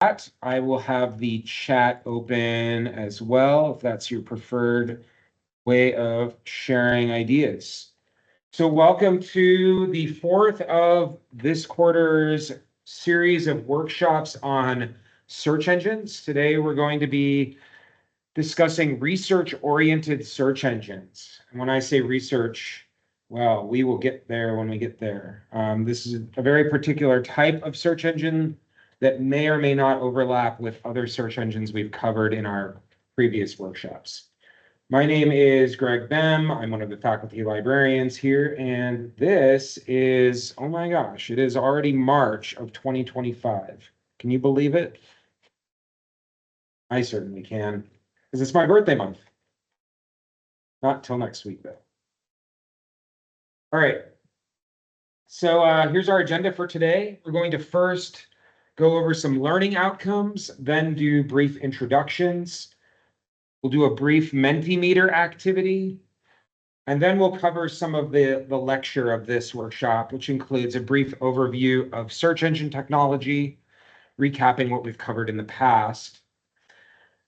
I will have the chat open as well, if that's your preferred way of sharing ideas. So welcome to the fourth of this quarter's series of workshops on search engines. Today, we're going to be discussing research-oriented search engines. And when I say research, well, we will get there when we get there. This is a very particular type of search engine that may or may not overlap with other search engines we've covered in our previous workshops. My name is Greg Bem. I'm one of the faculty librarians here, and this is, oh my gosh, it is already March of 2025. Can you believe it? I certainly can, because it's my birthday month. Not till next week, though. All right. So here's our agenda for today. We're going to first go over some learning outcomes, then do brief introductions. We'll do a brief Mentimeter activity, and then we'll cover some of the lecture of this workshop, which includes a brief overview of search engine technology, recapping what we've covered in the past,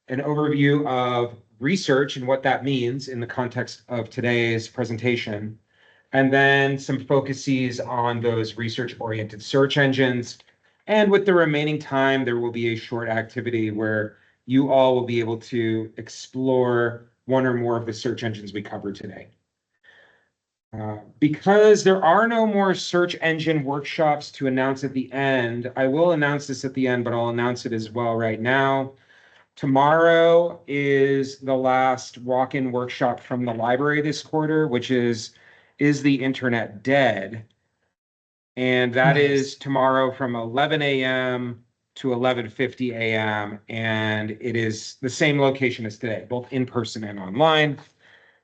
an overview of research and what that means in the context of today's presentation, and then some focuses on those research-oriented search engines. And with the remaining time, there will be a short activity where you all will be able to explore one or more of the search engines we covered today. Because there are no more search engine workshops to announce at the end, I will announce this at the end, but I'll announce it as well right now. Tomorrow is the last walk-in workshop from the library this quarter, which is the internet dead? And that is tomorrow from 11 a.m. to 11:50 a.m. And it is the same location as today, both in person and online.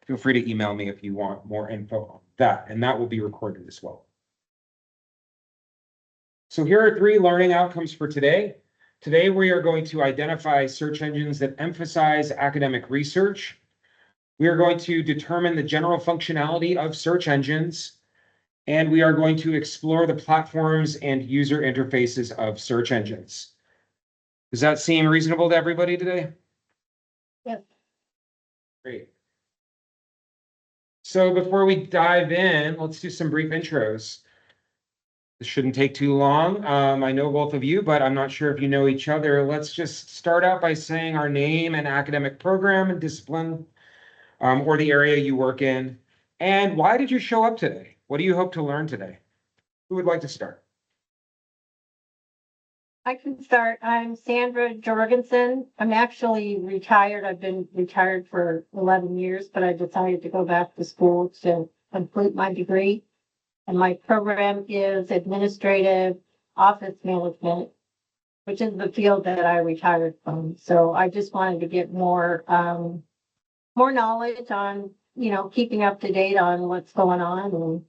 Feel free to email me if you want more info on that, and that will be recorded as well. So here are 3 learning outcomes for today. Today, we are going to identify search engines that emphasize academic research. We are going to determine the general functionality of search engines, and we are going to explore the platforms and user interfaces of search engines. Does that seem reasonable to everybody today? Yes. Great. So before we dive in, let's do some brief intros. This shouldn't take too long. I know both of you, but I'm not sure if you know each other. Let's just start out by saying our name and academic program and discipline, or the area you work in. And why did you show up today? What do you hope to learn today? Who would like to start? I can start. I'm Sandra Jorgensen. I'm actually retired. I've been retired for 11 years, but I decided to go back to school to complete my degree. And my program is administrative office management, which is the field that I retired from. So I just wanted to get more knowledge on, keeping up to date on what's going on,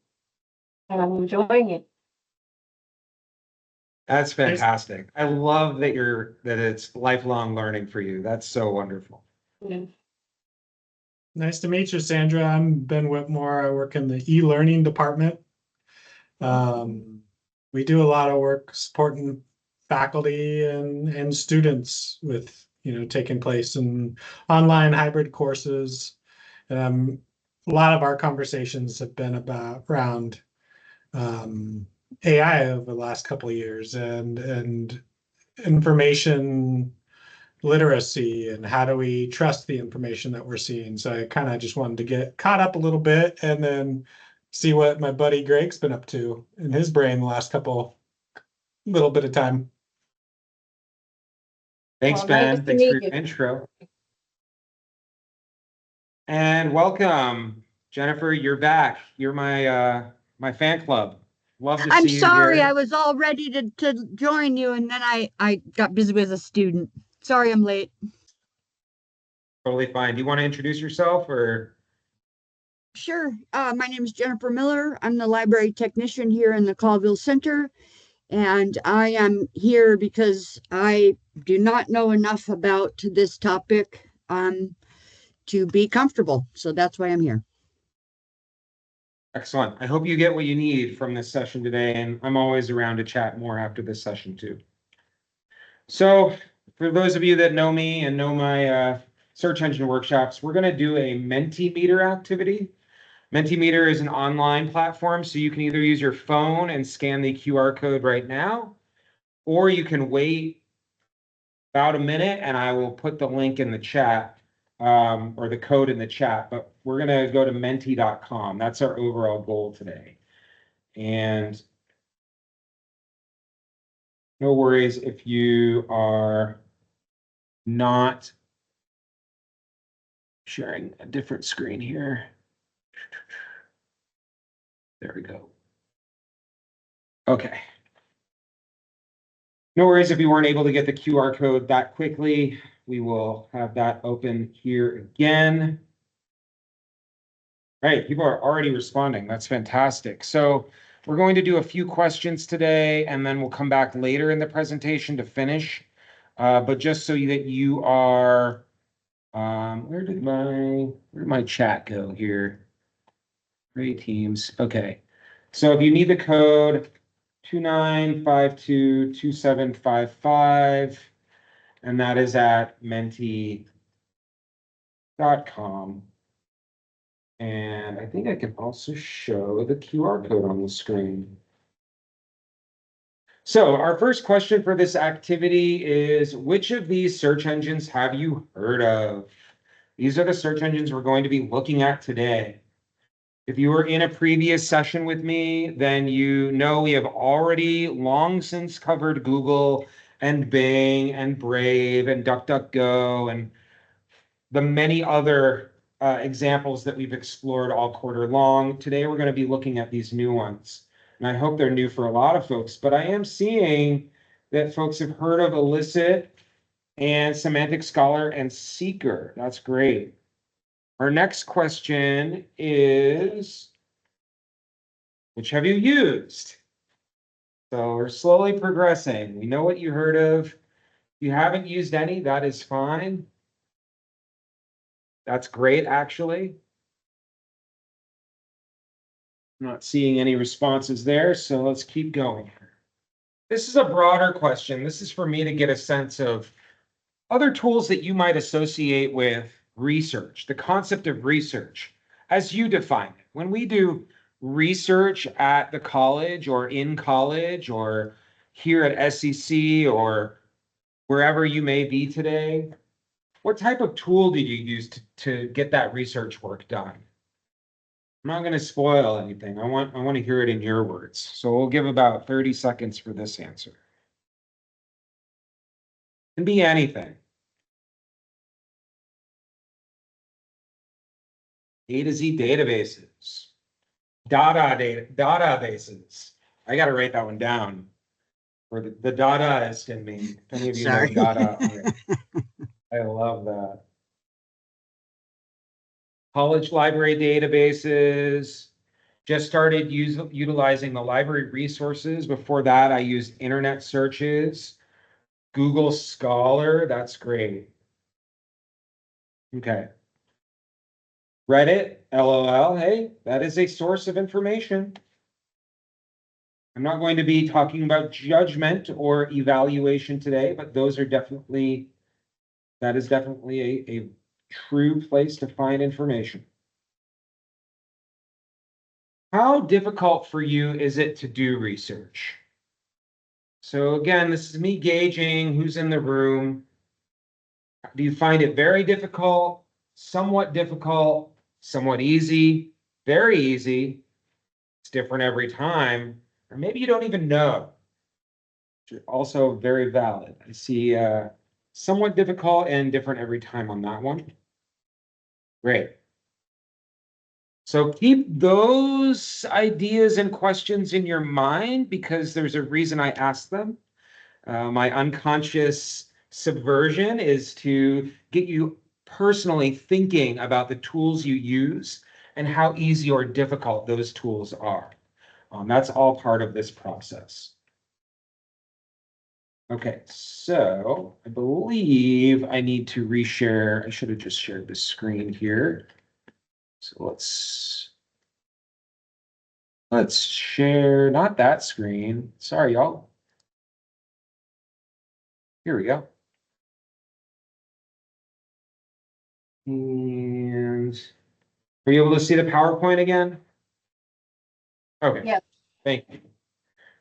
and I'm enjoying it. That's fantastic. I love that it's lifelong learning for you. That's so wonderful. Yeah. Nice to meet you, Sandra. I'm Ben Whitmore. I work in the e-learning department. We do a lot of work supporting faculty and students with, taking place in online hybrid courses. A lot of our conversations have been around AI over the last couple of years and information literacy and how do we trust the information that we're seeing. So I kind of just wanted to get caught up a little bit and then see what my buddy Greg's been up to in his brain the last little bit of time. Thanks, Well, Ben. nice Thanks for your you. intro. And welcome, Jennifer. You're back. You're my fan club. Love to I'm see you sorry, here. I was all ready to join you, and then I got busy with a student. Sorry I'm late. Totally fine. Do you want to introduce yourself or? Sure. My name is Jennifer Miller. I'm the library technician here in the Colville Center, and I am here because I do not know enough about this topic to be comfortable. So that's why I'm here. Excellent. I hope you get what you need from this session today, and I'm always around to chat more after this session too. So for those of you that know me and know my search engine workshops, we're going to do a Mentimeter activity. Mentimeter is an online platform, so you can either use your phone and scan the QR code right now, or you can wait about a minute and I will put the link in the chat, or the code in the chat, but we're going to go to menti.com. That's our overall goal today. And no worries if you are not sharing a different screen here. There we go. Okay. No worries if you weren't able to get the QR code that quickly. We will have that open here again. All right, people are already responding. That's fantastic. So we're going to do a few questions today, and then we'll come back later in the presentation to finish. But just so that you are, where did my chat go here? Great teams. Okay. So if you need the code 29522755, and that is at menti.com. And I think I can also show the QR code on the screen. So our first question for this activity is, which of these search engines have you heard of? These are the search engines we're going to be looking at today. If you were in a previous session with me, then you know we have already long since covered Google and Bing and Brave and DuckDuckGo and the many other examples that we've explored all quarter long. Today, we're going to be looking at these new ones. And I hope they're new for a lot of folks, but I am seeing that folks have heard of Elicit and Semantic Scholar and Seeker. That's great. Our next question is, which have you used? So we're slowly progressing. We know what you heard of. If you haven't used any, that is fine. That's great, actually. I'm not seeing any responses there, so let's keep going. This is a broader question. This is for me to get a sense of other tools that you might associate with research, the concept of research, as you define it. When we do research at the college or in college or here at SEC or wherever you may be today, what type of tool did you use to get that research work done? I'm not going to spoil anything. I want to hear it in your words. So we'll give about 30 seconds for this answer. It can be anything. A to Z databases. Databases. I got to write that one down. For the Dadaist in me. If any of you know Sorry. Dada. I love that. College library databases. Just started utilizing the library resources. Before that, I used internet searches. Google Scholar, that's great. Okay. Reddit, LOL, hey, that is a source of information. I'm not going to be talking about judgment or evaluation today, but those are definitely, that is definitely a true place to find information. How difficult for you is it to do research? So again, this is me gauging who's in the room. Do you find it very difficult, somewhat easy, very easy? It's different every time, or maybe you don't even know. Which are also very valid. I see somewhat difficult and different every time on that one. Great. So keep those ideas and questions in your mind because there's a reason I asked them. My unconscious subversion is to get you personally thinking about the tools you use and how easy or difficult those tools are. That's all part of this process. Okay, so I believe I need to reshare. I should have just shared the screen here. So let's share, not that screen. Sorry, y'all. Here we go. And are you able to see the PowerPoint again? Okay. Yes. Thank you.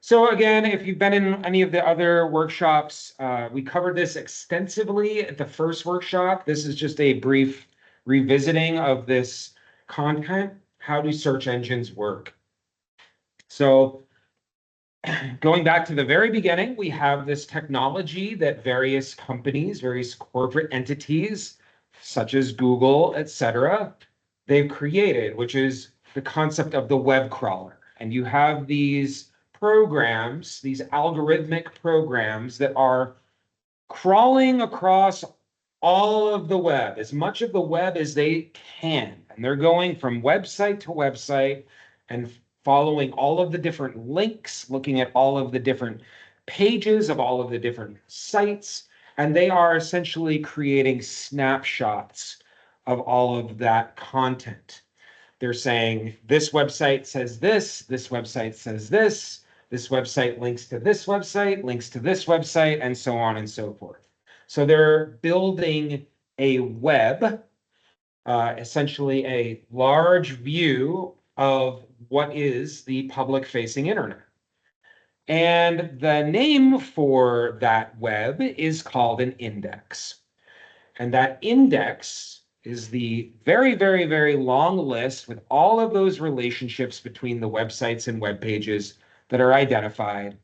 So again, if you've been in any of the other workshops, we covered this extensively at the first workshop. This is just a brief revisiting of this content. How do search engines work? So going back to the very beginning, we have this technology that various companies, various corporate entities, such as Google, etc., they've created, which is the concept of the web crawler. And you have these programs, these algorithmic programs that are crawling across all of the web, as much of the web as they can. And they're going from website to website and following all of the different links, looking at all of the different pages of all of the different sites. And they are essentially creating snapshots of all of that content. They're saying this website says this website says this website links to this website, and so on and so forth. So they're building a web, essentially a large view of what is the public-facing internet. And the name for that web is called an index. And that index is the very, very, very long list with all of those relationships between the websites and web pages that are identified.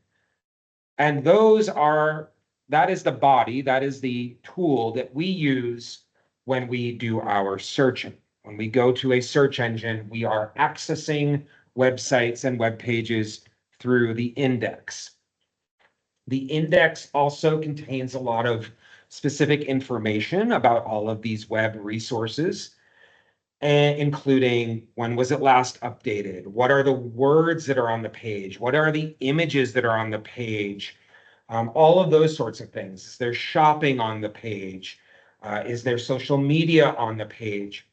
And that is the body, that is the tool that we use when we do our searching. When we go to a search engine, we are accessing websites and web pages through the index. The index also contains a lot of specific information about all of these web resources, including when was it last updated? What are the words that are on the page? What are the images that are on the page? All of those sorts of things. Is there shopping on the page? Is there social media on the page?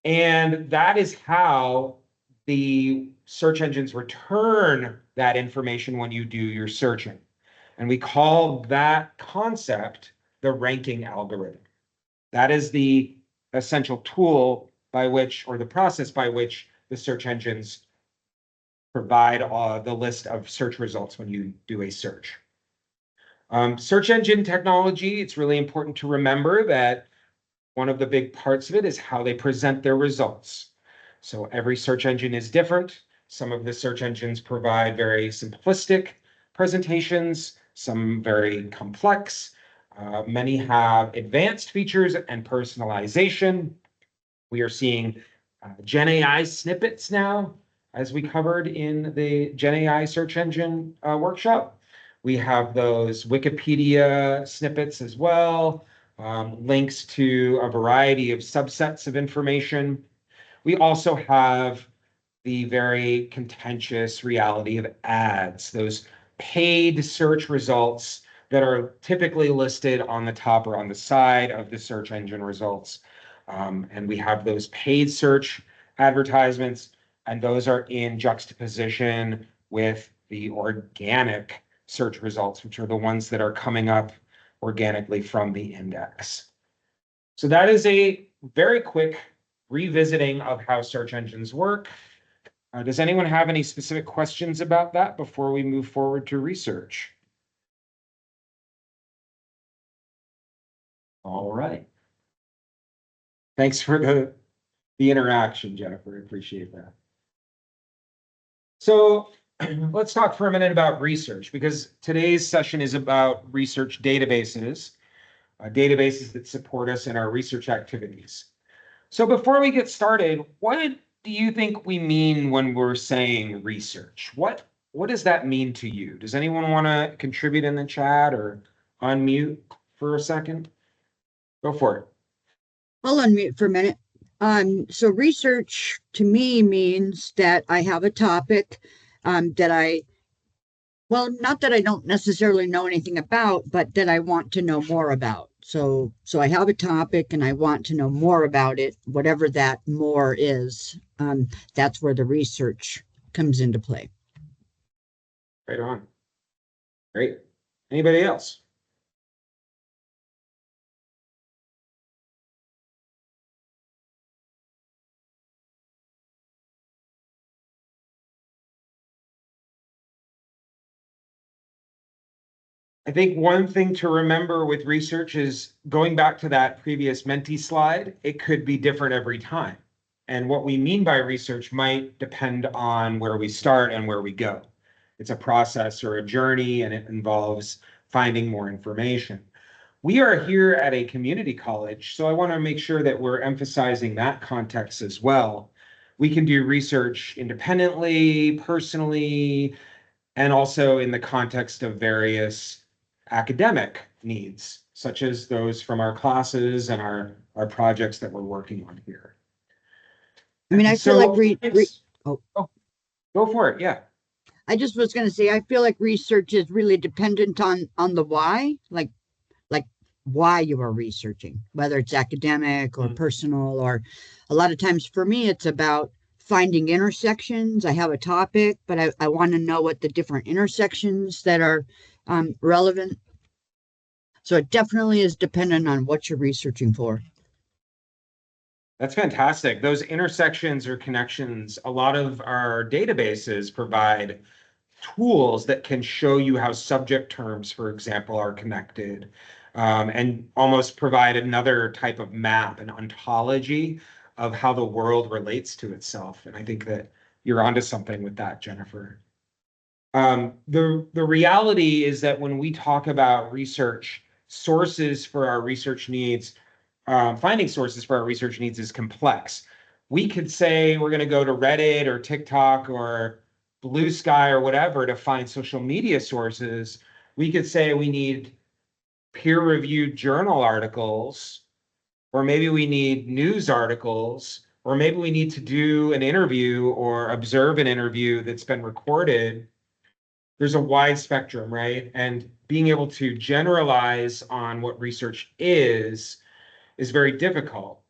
And that is how the search engines return that information when you do your searching. And we call that concept the ranking algorithm. That is the essential tool by which, or the process by which, the search engines provide the list of search results when you do a search. Search engine technology, it's really important to remember that one of the big parts of it is how they present their results. So every search engine is different. Some of the search engines provide very simplistic presentations, some very complex. Many have advanced features and personalization. We are seeing Gen AI snippets now, as we covered in the Gen AI search engine workshop. We have those Wikipedia snippets as well, links to a variety of subsets of information. We also have the very contentious reality of ads, those paid search results that are typically listed on the top or on the side of the search engine results. And we have those paid search advertisements, and those are in juxtaposition with the organic search results, which are the ones that are coming up organically from the index. So that is a very quick revisiting of how search engines work. Does anyone have any specific questions about that before we move forward to research? All right. Thanks for the interaction, Jennifer. I appreciate that. So let's talk for a minute about research, because today's session is about research databases, databases that support us in our research activities. So before we get started, what do you think we mean when we're saying research? What does that mean to you? Does anyone want to contribute in the chat or unmute for a second? Go for it. I'll unmute for a minute. So research to me means that I have a topic not that I don't necessarily know anything about, but that I want to know more about. So I have a topic and I want to know more about it, whatever that more is. That's where the research comes into play. Right on. Great. Anybody else? I think one thing to remember with research is going back to that previous Menti slide, it could be different every time. And what we mean by research might depend on where we start and where we go. It's a process or a journey, and it involves finding more information. We are here at a community college, so I want to make sure that we're emphasizing that context as well. We can do research independently, personally, and also in the context of various academic needs, such as those from our classes and our projects that we're working on here. I mean, I feel like oh, go for it. Yeah. I just was going to say, I feel like research is really dependent on the why, like why you are researching, whether it's academic or personal, or a lot of times for me, it's about finding intersections. I have a topic, but I want to know what the different intersections that are relevant. So it definitely is dependent on what you're researching for. That's fantastic. Those intersections or connections, a lot of our databases provide tools that can show you how subject terms, for example, are connected, and almost provide another type of map, an ontology of how the world relates to itself. And I think that you're onto something with that, Jennifer. The reality is that when we talk about research, sources for our research needs, finding sources for our research needs is complex. We could say we're going to go to Reddit or TikTok or Blue Sky or whatever to find social media sources. We could say we need peer-reviewed journal articles, or maybe we need news articles, or maybe we need to do an interview or observe an interview that's been recorded. There's a wide spectrum, right? And being able to generalize on what research is very difficult.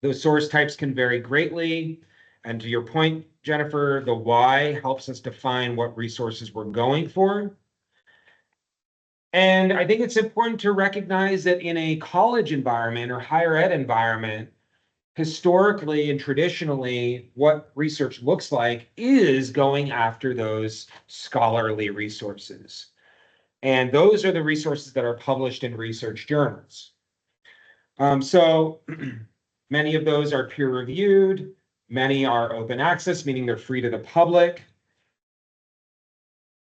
Those source types can vary greatly. And to your point, Jennifer, the why helps us define what resources we're going for. And I think it's important to recognize that in a college environment or higher ed environment, historically and traditionally, what research looks like is going after those scholarly resources. And those are the resources that are published in research journals. So many of those are peer-reviewed. Many are open access, meaning they're free to the public.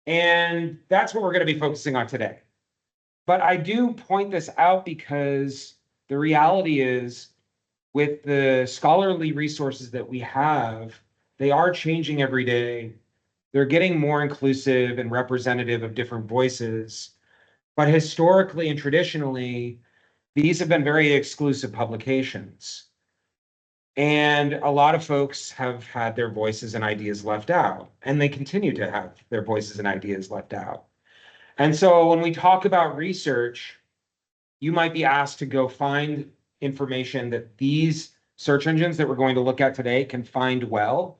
And that's what we're going to be focusing on today. But I do point this out because the reality is, with the scholarly resources that we have, they are changing every day. They're getting more inclusive and representative of different voices. But historically and traditionally, these have been very exclusive publications. And a lot of folks have had their voices and ideas left out, and they continue to have their voices and ideas left out. And so when we talk about research, you might be asked to go find information that these search engines that we're going to look at today can find well.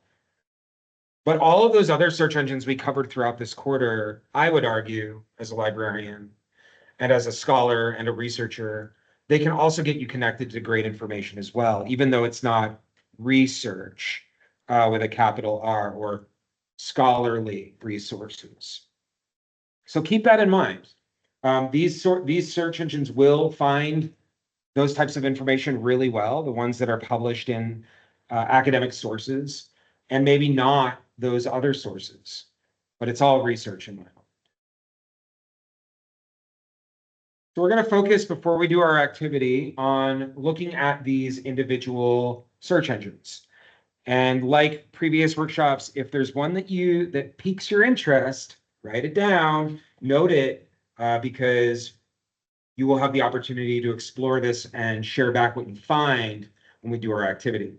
But all of those other search engines we covered throughout this quarter, I would argue, as a librarian and as a scholar and a researcher, they can also get you connected to great information as well, even though it's not research with a capital R or scholarly resources. So keep that in mind. These search engines will find those types of information really well, the ones that are published in academic sources, and maybe not those other sources, but it's all research in my mind. So we're going to focus, before we do our activity, on looking at these individual search engines. And like previous workshops, if there's one that piques your interest, write it down, note it, because you will have the opportunity to explore this and share back what you find when we do our activity.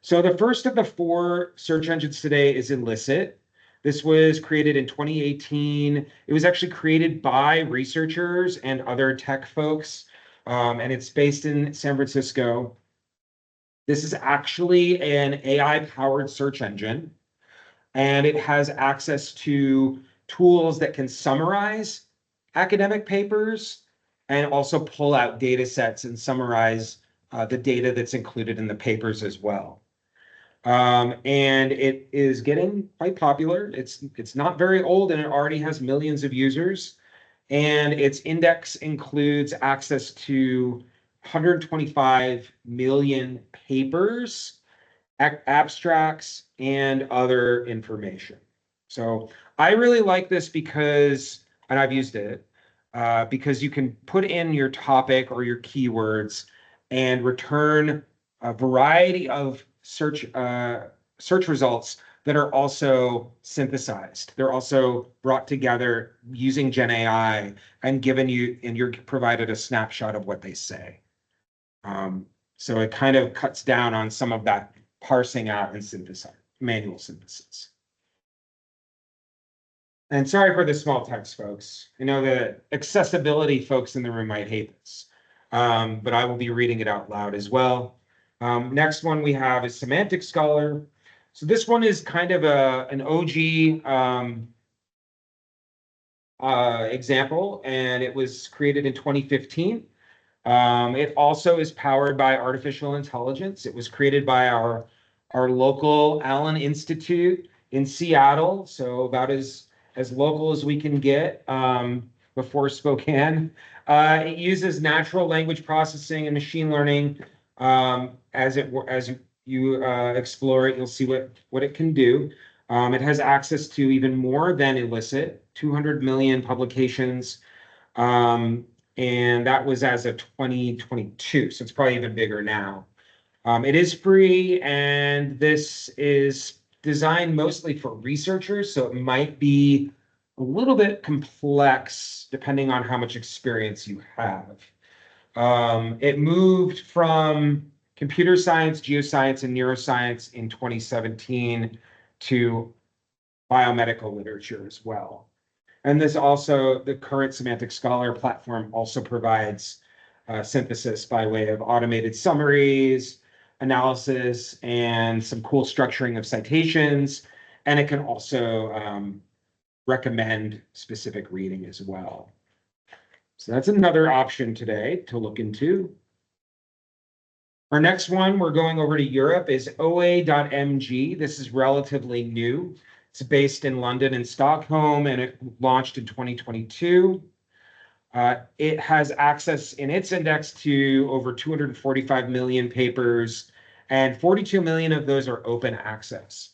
So the first of the 4 search engines today is Elicit. This was created in 2018. It was actually created by researchers and other tech folks, and it's based in San Francisco. This is actually an AI-powered search engine, and it has access to tools that can summarize academic papers and also pull out data sets and summarize the data that's included in the papers as well. And it is getting quite popular. It's not very old, and it already has millions of users. and its index includes access to 125 million papers, abstracts, and other information. So I really like this because, and I've used it, because you can put in your topic or your keywords and return a variety of search results that are also synthesized. They're also brought together using Gen AI and given you, and you're provided a snapshot of what they say. So it kind of cuts down on some of that parsing out and synthesize, manual synthesis. And sorry for the small text, folks. I know the accessibility folks in the room might hate this, but I will be reading it out loud as well. Next one we have is Semantic Scholar. So this one is kind of an OG example, and it was created in 2015. It also is powered by artificial intelligence. It was created by our local Allen Institute in Seattle, so about as local as we can get before Spokane. It uses natural language processing and machine learning. As you explore it, you'll see what it can do. It has access to even more than illicit, 200 million publications. And that was as of 2022, so it's probably even bigger now. It is free, and this is designed mostly for researchers, so it might be a little bit complex depending on how much experience you have. It moved from computer science, geoscience, and neuroscience in 2017 to biomedical literature as well. And this also, the current Semantic Scholar platform also provides synthesis by way of automated summaries, analysis, and some cool structuring of citations. And it can also recommend specific reading as well. So that's another option today to look into. Our next one, we're going over to Europe, is OA.mg. This is relatively new. It's based in London and Stockholm, and it launched in 2022. It has access in its index to over 245 million papers, and 42 million of those are open access.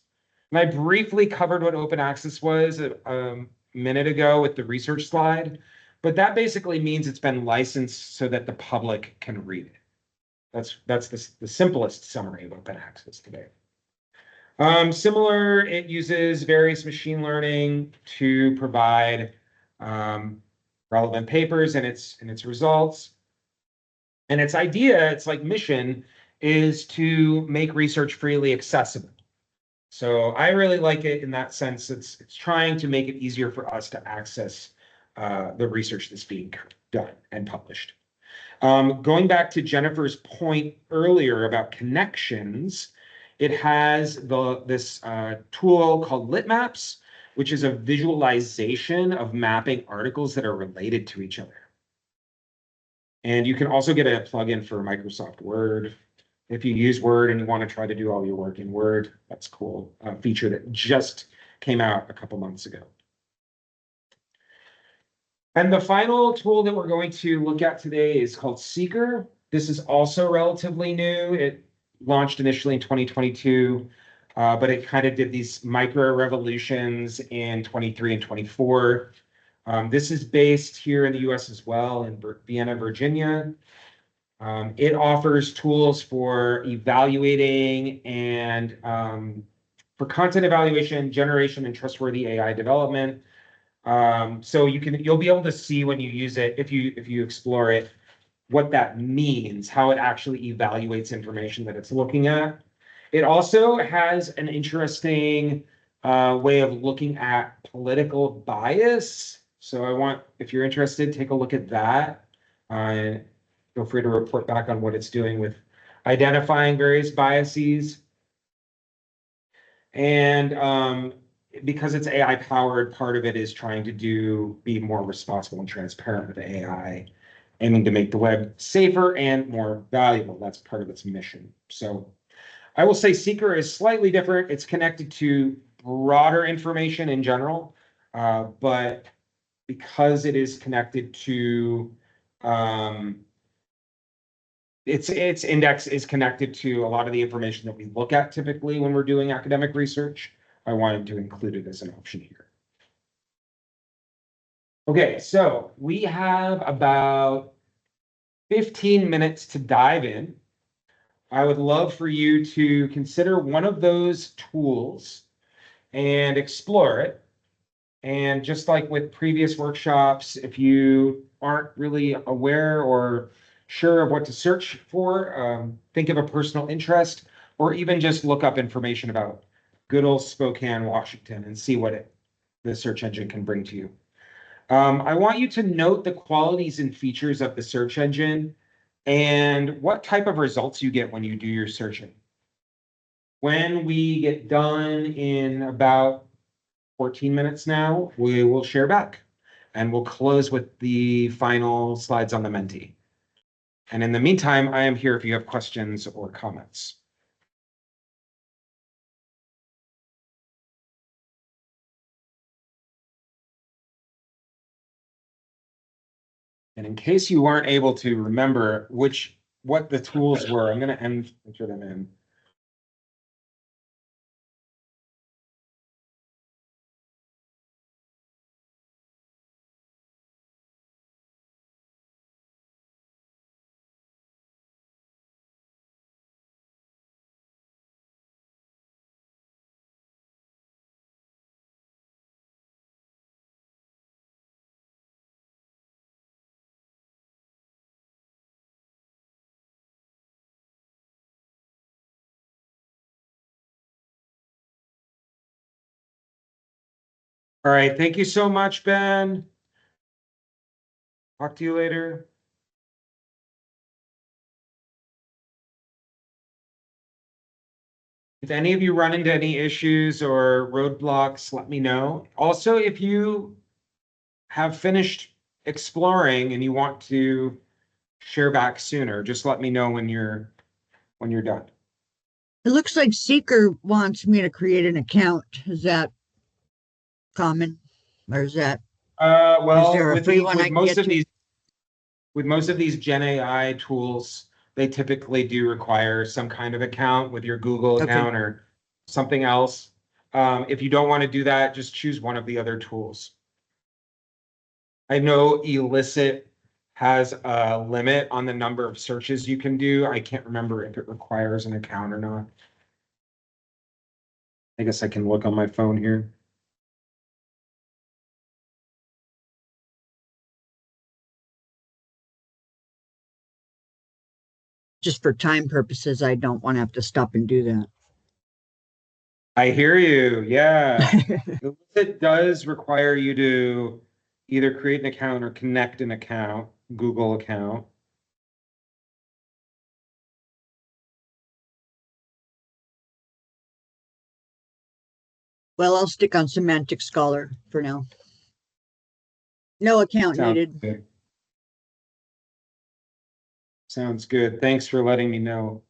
And I briefly covered what open access was a minute ago with the research slide, but that basically means it's been licensed so that the public can read it. That's the simplest summary of open access today. Similar, it uses various machine learning to provide relevant papers and its results. And its idea, its like mission, is to make research freely accessible. So I really like it in that sense. It's trying to make it easier for us to access the research that's being done and published. Going back to Jennifer's point earlier about connections, it has this tool called Litmaps, which is a visualization of mapping articles that are related to each other. And you can also get a plugin for Microsoft Word. If you use Word and you want to try to do all your work in Word, that's cool. A feature that just came out a couple months ago. And the final tool that we're going to look at today is called Seeker. This is also relatively new. It launched initially in 2022, but it kind of did these micro revolutions in 23 and 24. This is based here in the US as well, in Vienna, Virginia. It offers tools for evaluating and for content evaluation, generation, and trustworthy AI development. So you'll be able to see when you use it, if you explore it, what that means, how it actually evaluates information that it's looking at. It also has an interesting way of looking at political bias. So if you're interested, take a look at that. Feel free to report back on what it's doing with identifying various biases. And because it's AI powered, part of it is trying to be more responsible and transparent with AI, aiming to make the web safer and more valuable. That's part of its mission. So I will say Seeker is slightly different. It's connected to broader information in general, but because it is connected to, its index is connected to a lot of the information that we look at typically when we're doing academic research. I wanted to include it as an option here. Okay, so we have about 15 minutes to dive in. I would love for you to consider one of those tools and explore it. And just like with previous workshops, if you aren't really aware or sure of what to search for, think of a personal interest, or even just look up information about good old Spokane, Washington, and see what the search engine can bring to you. I want you to note the qualities and features of the search engine and what type of results you get when you do your searching. When we get done in about 14 minutes now, we will share back and we'll close with the final slides on the Menti. And in the meantime, I am here if you have questions or comments. And in case you weren't able to remember what the tools were, I'm going to enter them in. All right, thank you so much, Ben. Talk to you later. If any of you run into any issues or roadblocks, let me know. Also, if you have finished exploring and you want to share back sooner, just let me know when you're done. It looks like Seeker wants me to create an account. Is that common? Or is that, is there a free one I can get to? With most of these Gen AI tools, they typically do require some kind of account with your Google account or something else. If you don't want to do that, just choose one of the other tools. I know Elicit has a limit on the number of searches you can do. I can't remember if it requires an account or not. I guess I can look on my phone here. Just for time purposes, I don't want to have to stop and do that. I hear you. Yeah. It does require you to either create an account or connect an account, Google account. Well, I'll stick on Semantic Scholar for now. No account Sounds needed. good. Sounds good. Thanks for letting me know.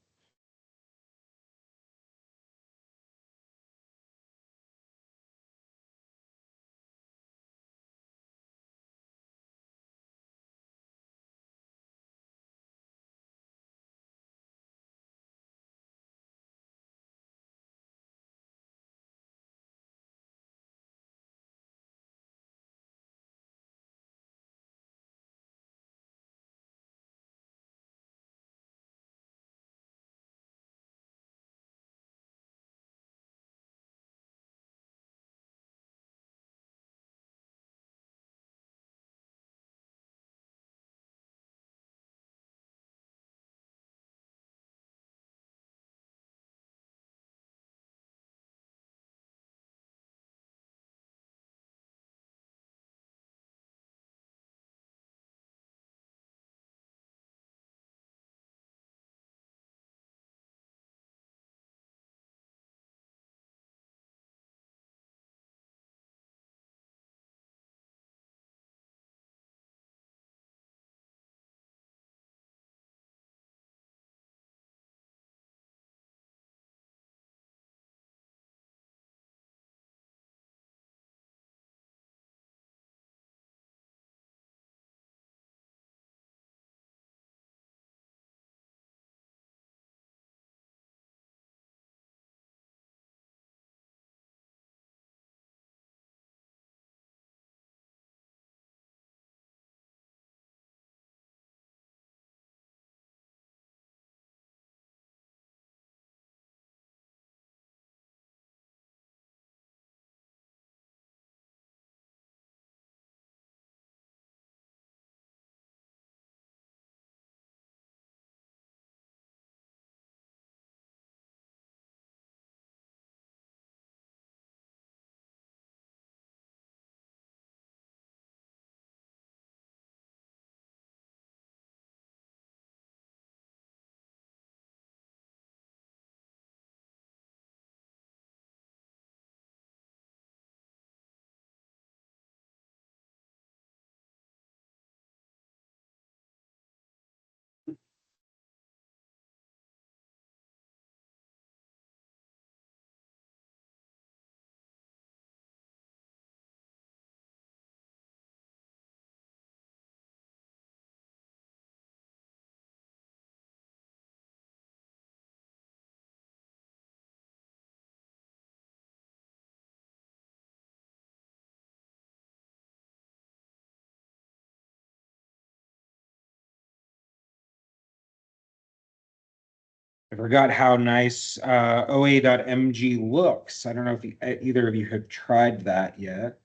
I forgot how nice OA.mg looks. I don't know if either of you have tried that yet.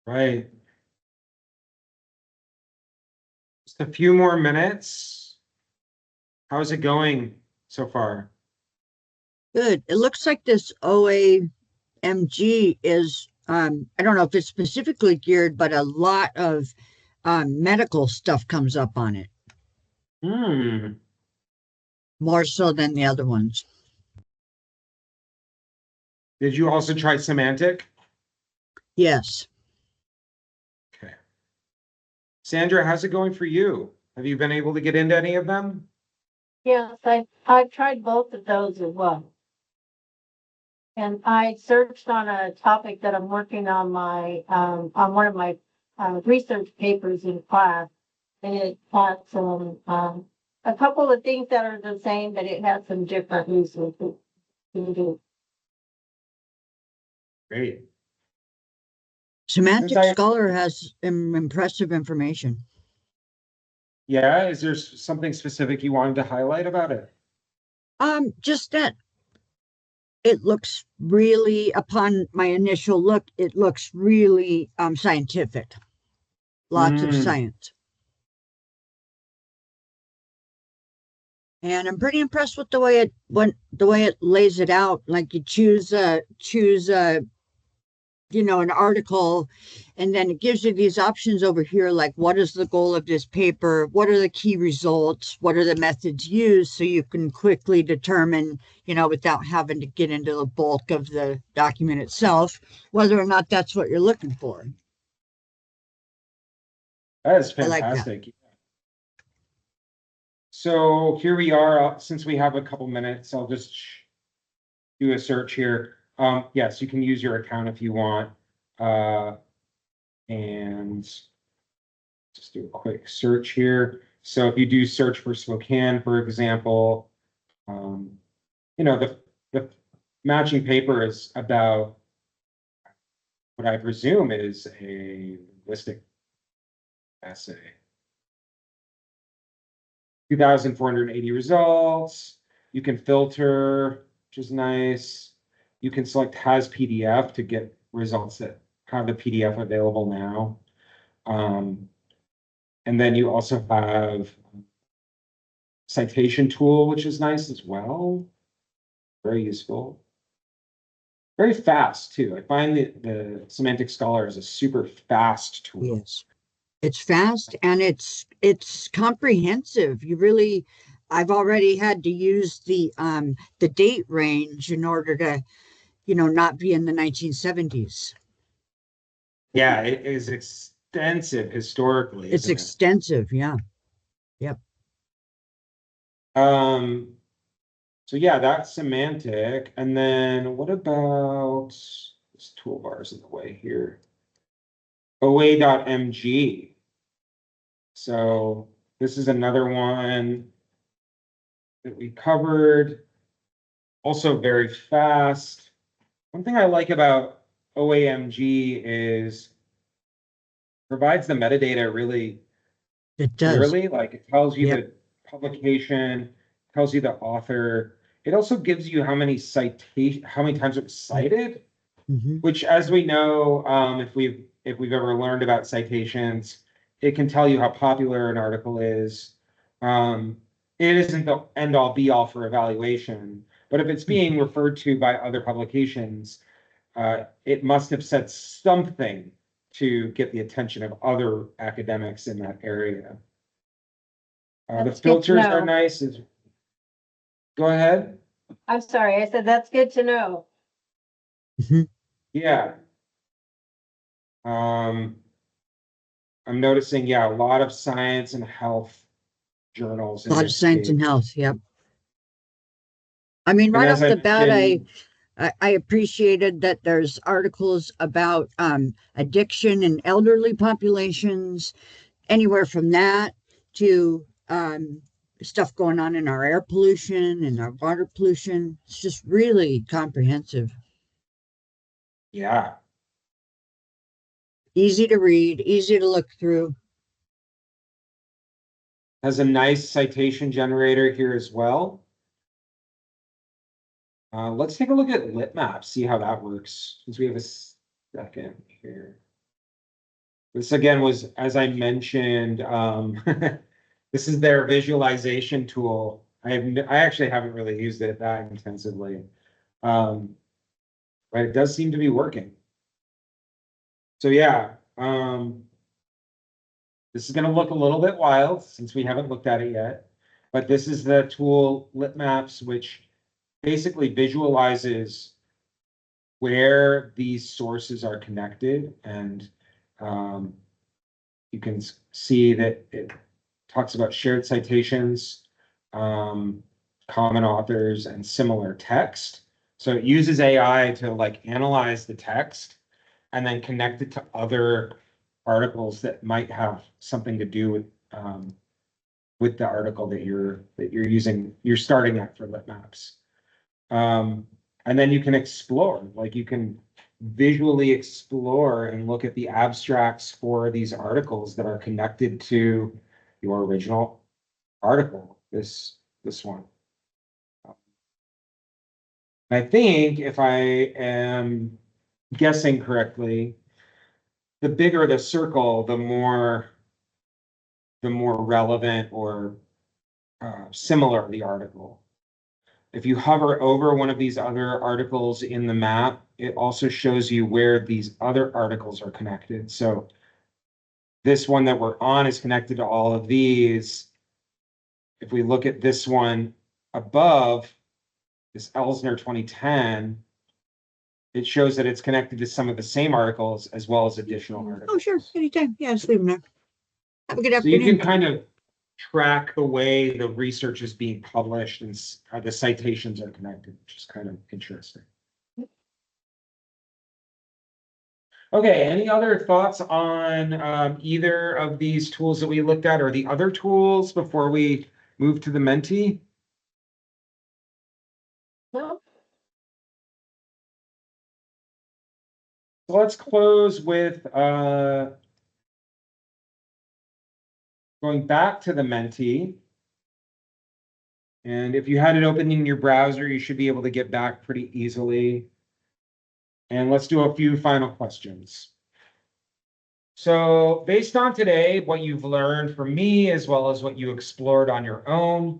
Right. Just a few more minutes. How's it going so far? Good. It looks like this OAMG is, I don't know if it's specifically geared, but a lot of medical stuff comes up on it, Hmm. more so than the other ones. Did you also try semantic? Yes. Okay. Sandra, how's it going for you? Have you been able to get into any of them? Yes, I've tried both of those as well. And I searched on a topic that I'm working on on one of my, research papers in class. And it had some, a couple of things that are the same, but it had some different uses to do. Great. Semantic I, Scholar has impressive information. yeah, is there something specific you wanted to highlight about it? Just that it looks really, upon my initial look, it looks really scientific. Lots of Mm, science. And I'm pretty impressed with the way it lays it out. Like you choose an article, and then it gives you these options over here, like what is the goal of this paper, what are the key results, what are the methods used, so you can quickly determine, without having to get into the bulk of the document itself, whether or not that's what you're looking for. that is I like that. fantastic. So here we are, since we have a couple minutes, I'll just do a search here. Yes, you can use your account if you want. And just do a quick search here. So if you do search for Spokane, for example, the matching paper is about what I presume is a linguistic essay. 2,480 results. You can filter, which is nice. You can select has PDF to get results that have the PDF available now. And then you also have citation tool, which is nice as well. Very useful. Very fast too. I find the Semantic Scholar is a super fast tool. Yes, it's fast and it's comprehensive. I've already had to use the date range in order to not be in the 1970s. Yeah, it is extensive historically, It's isn't it? extensive. Yeah. Yep. Um, so yeah, that's semantic. And then what about this toolbar is in the way here? OA.mg. So this is another one that we covered. Also very fast. One thing I like about OAMG is provides the metadata really It does. clearly, like it tells you Yep. the publication, tells you the author. It also gives you how many times it was cited, Mhm. which, as we know, if we've ever learned about citations, it can tell you how popular an article is. It isn't the end all be all for evaluation, but if it's being referred to by other publications, it must have said something to get the attention of other academics in that area. The That's good to filters are know. nice. Go ahead. I'm sorry, I said that's good to know. Mhm. Yeah. I'm noticing, yeah, a lot of science and health journals A in lot of this science and page. health. Yep. I mean, And right as off I the bat, mentioned, I appreciated that there's articles about addiction in elderly populations, anywhere from that to stuff going on in our air pollution and our water pollution. It's just really comprehensive, yeah, easy to read, easy to look through. has a nice citation generator here as well. Let's take a look at Litmap, see how that works, since we have a second here. This again was, as I mentioned, this is their visualization tool. I actually haven't really used it that intensively. But it does seem to be working. So yeah, this is gonna look a little bit wild since we haven't looked at it yet. But this is the tool Litmaps, which basically visualizes where these sources are connected, and you can see that it talks about shared citations, common authors, and similar text. So it uses AI to like analyze the text and then connect it to other articles that might have something to do with the article that you're starting at for Litmaps. And then you can explore, like you can visually explore and look at the abstracts for these articles that are connected to your original article, this one. I think if I am guessing correctly, the bigger the circle, the more relevant or similar the article. If you hover over one of these other articles in the map, it also shows you where these other articles are connected. So this one that we're on is connected to all of these. If we look at this one above, this Elsner 2010, it shows that it's connected to some of the same articles as well as additional articles. Oh, sure. Anytime. Yeah, just leave them there. Have a good So you can afternoon. kind of track the way the research is being published and the citations are connected, which is kind of interesting. Okay, any other thoughts on either of these tools that we looked at or the other tools before we move to the Menti? No, So let's close with going back to the Menti. And if you had it open in your browser, you should be able to get back pretty easily. And let's do a few final questions. So based on today, what you've learned from me, as well as what you explored on your own,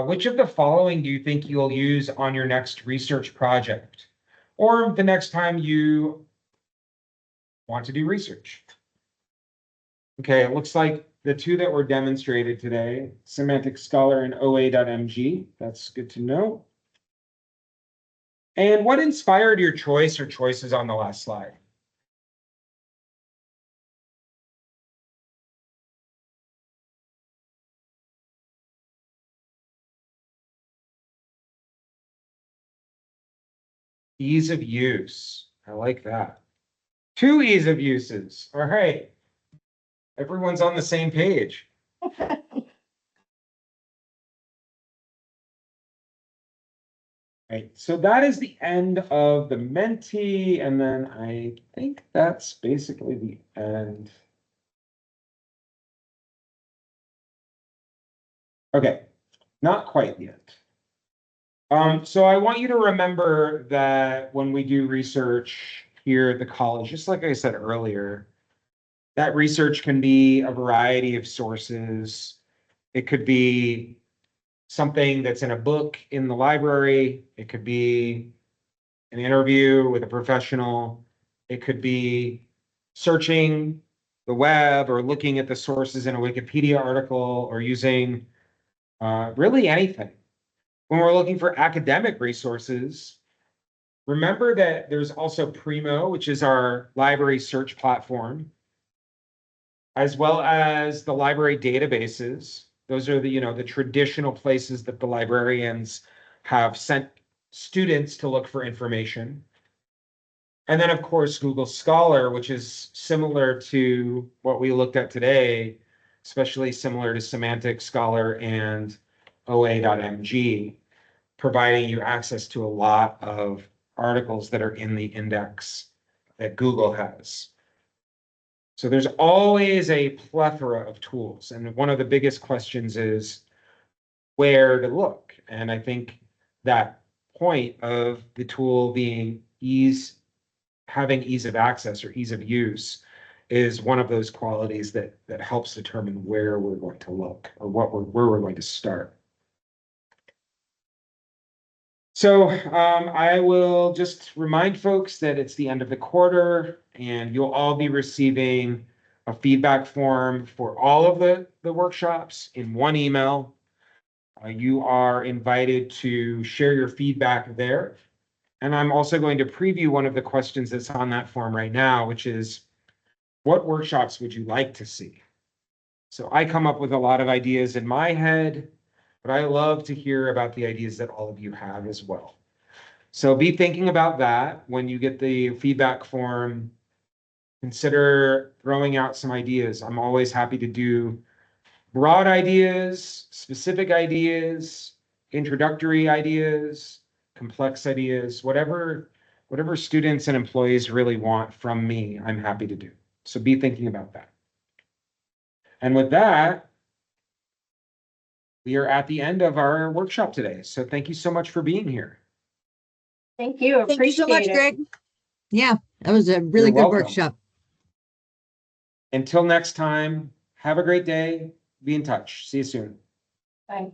which of the following do you think you'll use on your next research project or the next time you want to do research? Okay, it looks like the two that were demonstrated today, Semantic Scholar and OA.mg, that's good to know. And what inspired your choice or choices on the last slide? Ease of use. I like that. Two ease of uses. All right. Everyone's on the same page. Right, so that is the end of the Menti, and then I think that's basically the end. Okay, not quite yet. So I want you to remember that when we do research here at the college, just like I said earlier, that research can be a variety of sources. It could be something that's in a book in the library. It could be an interview with a professional. It could be searching the web or looking at the sources in a Wikipedia article or using really anything. When we're looking for academic resources, remember that there's also Primo, which is our library search platform, as well as the library databases. Those are the traditional places that the librarians have sent students to look for information. And then, of course, Google Scholar, which is similar to what we looked at today, especially similar to Semantic Scholar and OA.mg, providing you access to a lot of articles that are in the index that Google has. So there's always a plethora of tools. And one of the biggest questions is where to look. And I think that point of the tool being having ease of access or ease of use is one of those qualities that helps determine where we're going to look or where we're going to start. So I will just remind folks that it's the end of the quarter and you'll all be receiving a feedback form for all of the workshops in one email. You are invited to share your feedback there. And I'm also going to preview one of the questions that's on that form right now, which is, what workshops would you like to see? So I come up with a lot of ideas in my head, but I love to hear about the ideas that all of you have as well. So be thinking about that when you get the feedback form. Consider throwing out some ideas. I'm always happy to do broad ideas, specific ideas, introductory ideas, complex ideas, whatever students and employees really want from me, I'm happy to do. So be thinking about that. And with that, we are at the end of our workshop today. So thank you so much for being here. Thank you. Thank you so much, Appreciate it. Greg. Yeah, that was a really You're good welcome. workshop. Until next time, have a great day. Be in touch. See you soon. Bye.